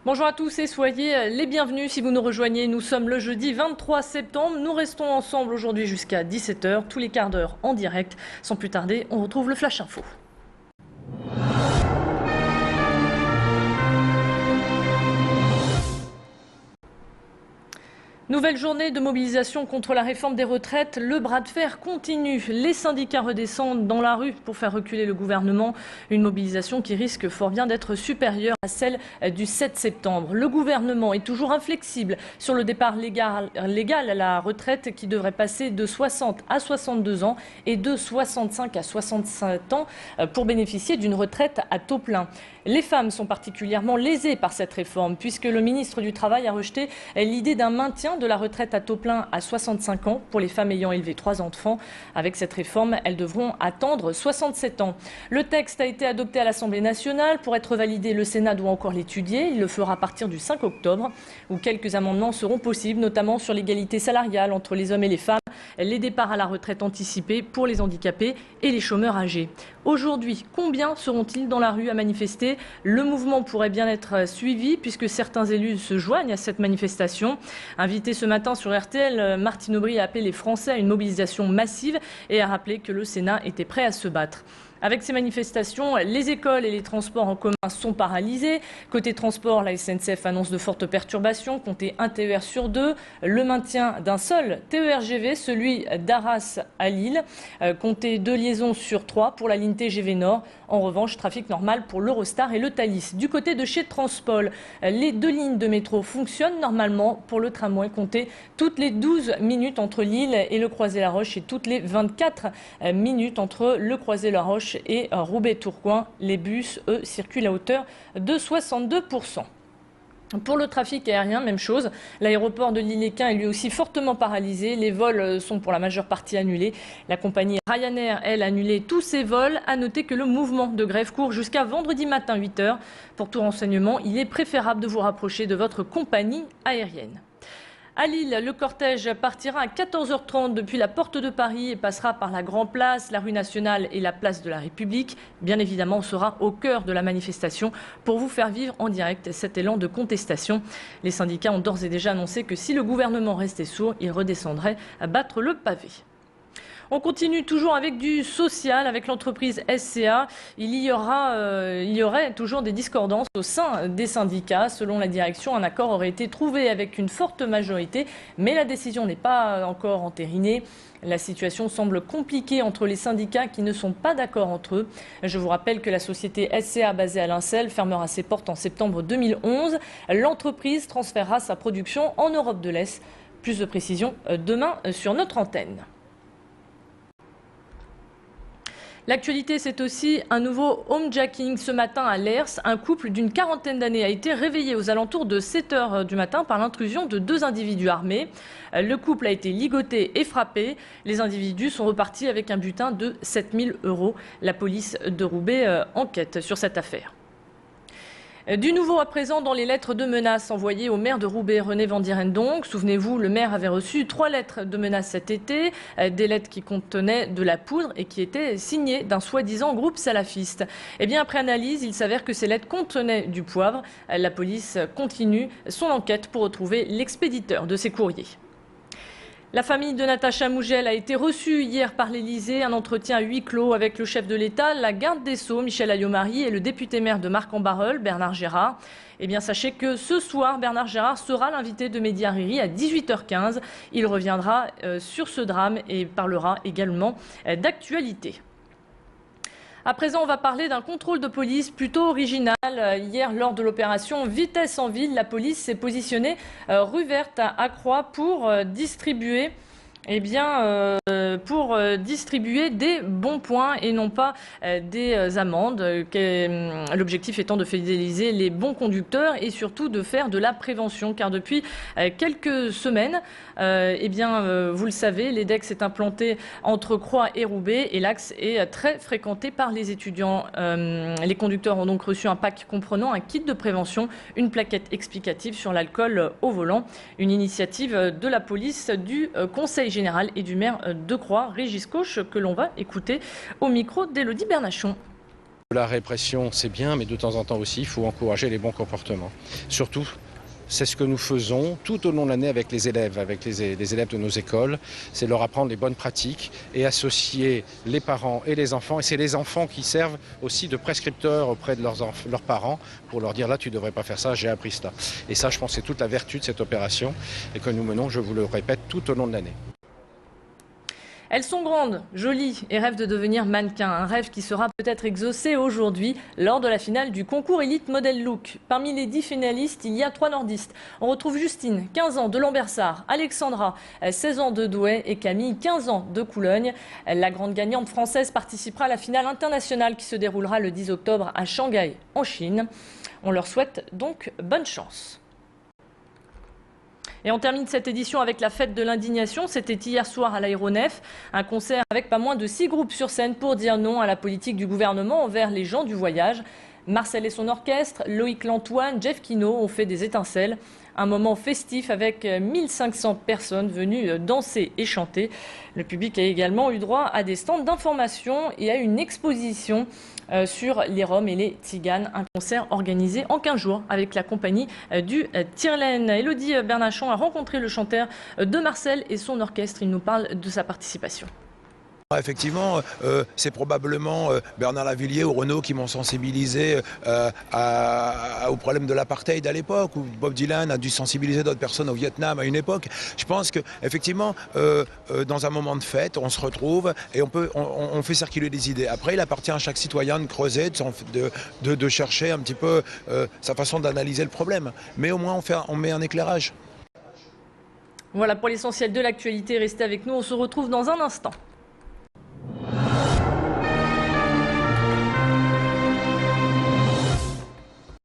Bonjour à tous et soyez les bienvenus si vous nous rejoignez. Nous sommes le jeudi 23 septembre. Nous restons ensemble aujourd'hui jusqu'à 17 h, tous les quarts d'heure en direct. Sans plus tarder, on retrouve le Flash Info. Nouvelle journée de mobilisation contre la réforme des retraites. Le bras de fer continue. Les syndicats redescendent dans la rue pour faire reculer le gouvernement. Une mobilisation qui risque fort bien d'être supérieure à celle du 7 septembre. Le gouvernement est toujours inflexible sur le départ légal à la retraite qui devrait passer de 60 à 62 ans et de 65 à 67 ans pour bénéficier d'une retraite à taux plein. Les femmes sont particulièrement lésées par cette réforme puisque le ministre du Travail a rejeté l'idée d'un maintien de la retraite à taux plein à 65 ans pour les femmes ayant élevé 3 enfants. Avec cette réforme, elles devront attendre 67 ans. Le texte a été adopté à l'Assemblée nationale. Pour être validé, le Sénat doit encore l'étudier. Il le fera à partir du 5 octobre où quelques amendements seront possibles, notamment sur l'égalité salariale entre les hommes et les femmes, les départs à la retraite anticipés pour les handicapés et les chômeurs âgés. Aujourd'hui, combien seront-ils dans la rue à manifester? Le mouvement pourrait bien être suivi puisque certains élus se joignent à cette manifestation. Invité ce matin sur RTL, Martine Aubry a appelé les Français à une mobilisation massive et a rappelé que le Sénat était prêt à se battre. Avec ces manifestations, les écoles et les transports en commun sont paralysés. Côté transport, la SNCF annonce de fortes perturbations, comptez un TER sur 2, le maintien d'un seul TER-GV, celui d'Arras à Lille, comptez 2 liaisons sur 3 pour la ligne TGV Nord. En revanche, trafic normal pour l'Eurostar et le Thalys. Du côté de chez Transpol, les 2 lignes de métro fonctionnent normalement. Pour le tramway, comptez toutes les 12 minutes entre Lille et le Croisé-la-Roche et toutes les 24 minutes entre le Croisé-la-Roche et Roubaix-Tourcoing. Les bus, eux, circulent à hauteur de 62%. Pour le trafic aérien, même chose. L'aéroport de Lille-Équin est lui aussi fortement paralysé. Les vols sont pour la majeure partie annulés. La compagnie Ryanair, elle, a annulé tous ses vols. À noter que le mouvement de grève court jusqu'à vendredi matin 8 h. Pour tout renseignement, il est préférable de vous rapprocher de votre compagnie aérienne. À Lille, le cortège partira à 14 h 30 depuis la porte de Paris et passera par la Grand Place, la rue Nationale et la place de la République. Bien évidemment, on sera au cœur de la manifestation pour vous faire vivre en direct cet élan de contestation. Les syndicats ont d'ores et déjà annoncé que si le gouvernement restait sourd, ils redescendraient à battre le pavé. On continue toujours avec du social, avec l'entreprise SCA. Il y aurait toujours des discordances au sein des syndicats. Selon la direction, un accord aurait été trouvé avec une forte majorité, mais la décision n'est pas encore entérinée. La situation semble compliquée entre les syndicats qui ne sont pas d'accord entre eux. Je vous rappelle que la société SCA basée à Lincel fermera ses portes en septembre 2011. L'entreprise transférera sa production en Europe de l'Est. Plus de précisions demain sur notre antenne. L'actualité, c'est aussi un nouveau homejacking ce matin à Lers. Un couple d'une quarantaine d'années a été réveillé aux alentours de 7 h du matin par l'intrusion de 2 individus armés. Le couple a été ligoté et frappé. Les individus sont repartis avec un butin de 7 000 €. La police de Roubaix enquête sur cette affaire. Du nouveau à présent dans les lettres de menaces envoyées au maire de Roubaix, René Vandierendonck. Souvenez-vous, le maire avait reçu 3 lettres de menaces cet été, des lettres qui contenaient de la poudre et qui étaient signées d'un soi-disant groupe salafiste. Eh bien, après analyse, il s'avère que ces lettres contenaient du poivre. La police continue son enquête pour retrouver l'expéditeur de ces courriers. La famille de Natacha Mougel a été reçue hier par l'Élysée. Un entretien à huis clos avec le chef de l'État, la garde des Sceaux, Michel Alliot-Marie, et le député maire de Marcq-en-Barœul, Bernard Gérard. Eh bien, sachez que ce soir, Bernard Gérard sera l'invité de Mehdi Hariri à 18 h 15. Il reviendra sur ce drame et parlera également d'actualité. À présent, on va parler d'un contrôle de police plutôt original. Hier, lors de l'opération Vitesse en ville, la police s'est positionnée rue Verte à Croix pour distribuer des bons points et non pas des amendes. L'objectif étant de fidéliser les bons conducteurs et surtout de faire de la prévention. Car depuis quelques semaines, vous le savez, l'EDEX est implanté entre Croix et Roubaix et l'axe est très fréquenté par les étudiants. Les conducteurs ont donc reçu un pack comprenant un kit de prévention, une plaquette explicative sur l'alcool au volant. Une initiative de la police, du Conseil général et du maire de Croix, Régis Coche, que l'on va écouter au micro d'Élodie Bernachon. La répression, c'est bien, mais de temps en temps aussi, il faut encourager les bons comportements. Surtout, c'est ce que nous faisons tout au long de l'année avec les élèves de nos écoles. C'est leur apprendre les bonnes pratiques et associer les parents et les enfants. Et c'est les enfants qui servent aussi de prescripteurs auprès de leurs parents pour leur dire là, tu ne devrais pas faire ça, j'ai appris ça. Et ça, je pense que c'est toute la vertu de cette opération et que nous menons, je vous le répète, tout au long de l'année. Elles sont grandes, jolies et rêvent de devenir mannequins. Un rêve qui sera peut-être exaucé aujourd'hui lors de la finale du concours Elite Model Look. Parmi les 10 finalistes, il y a 3 nordistes. On retrouve Justine, 15 ans de Lambersart, Alexandra, 16 ans de Douai et Camille, 15 ans de Coulogne. La grande gagnante française participera à la finale internationale qui se déroulera le 10 octobre à Shanghai, en Chine. On leur souhaite donc bonne chance. Et on termine cette édition avec la fête de l'indignation. C'était hier soir à l'Aéronef. Un concert avec pas moins de 6 groupes sur scène pour dire non à la politique du gouvernement envers les gens du voyage. Marcel et son orchestre, Loïc Lantoine, Jeff Kino ont fait des étincelles. Un moment festif avec 1500 personnes venues danser et chanter. Le public a également eu droit à des stands d'information et à une exposition sur les Roms et les Tziganes. Un concert organisé en 15 jours avec la compagnie du Tirlen. Élodie Bernachon a rencontré le chanteur de Marcel et son orchestre. Il nous parle de sa participation. Effectivement, c'est probablement Bernard Lavilliers ou Renaud qui m'ont sensibilisé au problème de l'apartheid à l'époque, où Bob Dylan a dû sensibiliser d'autres personnes au Vietnam à une époque. Je pense qu'effectivement, dans un moment de fête, on se retrouve et on fait circuler des idées. Après, il appartient à chaque citoyen de creuser, de chercher un petit peu sa façon d'analyser le problème. Mais au moins, on met un éclairage. Voilà pour l'essentiel de l'actualité. Restez avec nous, on se retrouve dans un instant.